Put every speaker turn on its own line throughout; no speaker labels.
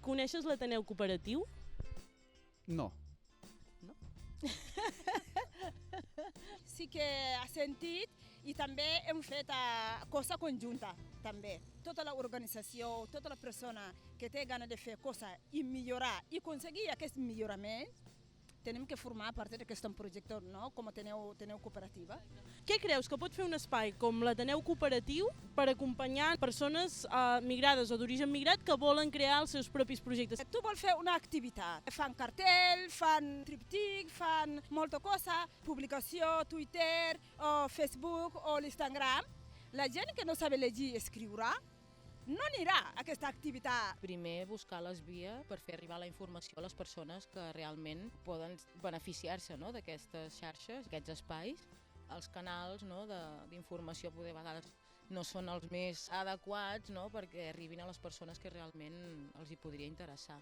Coneixes l'Ateneu Cooperatiu?
No.
No?
Sí que ha sentit i també hem fet cosa conjunta també. Tota l'organització, tota la persona que té gana de fer cosa i millorar i aconseguir aquest millorament, tenim que formar part d'aquest projecte, no? Com a Ateneu Cooperativa.
Què creus que pot fer un espai com l'Ateneu Cooperatiu per acompanyar persones migrades o d'origen migrat que volen crear els seus propis projectes?
Tu vols fer una activitat, fan cartell, fan tríptic, fan molta cosa, publicació, Twitter, o Facebook o l'Instagram. La gent que no sap llegir i escriure no anirà a aquesta activitat.
Primer, buscar les vies per fer arribar la informació a les persones que realment poden beneficiar-se, no?, d'aquestes xarxes, aquests espais. Els canals, no?, d'informació poder a vegades no són els més adequats, no?, perquè arribin a les persones que realment els hi podria interessar.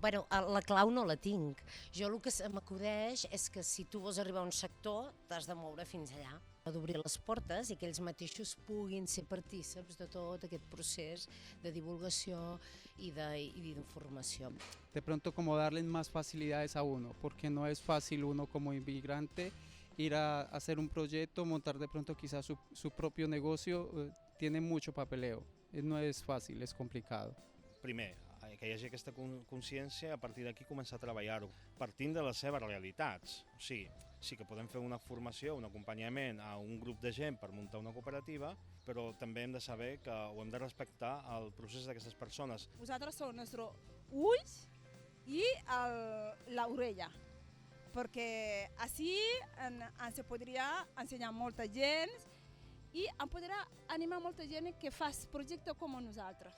Bueno, la clau no la tinc. Jo el que m'acudeix és que si tu vols arribar a un sector, t'has de moure fins allà. D'obrir les portes i que ells mateixos puguin ser partícips de tot aquest procés de divulgació y de información.
De pronto como darles más facilidades a uno, porque no es fácil uno como inmigrante ir a hacer un proyecto, montar de pronto quizás su propio negocio, tiene mucho papeleo, no es fácil, es complicado.
Primer, que hi hagi aquesta consciència, a partir d'aquí començar a treballar-ho, partint de les seves realitats. O sigui, sí que podem fer una formació, un acompanyament a un grup de gent per muntar una cooperativa, però també hem de saber que ho hem de respectar el procés d'aquestes persones.
Vosaltres sou els nostres ulls i l'orella, perquè així ens podria ensenyar molta gent i em podrà animar molta gent que fa projectes com nosaltres.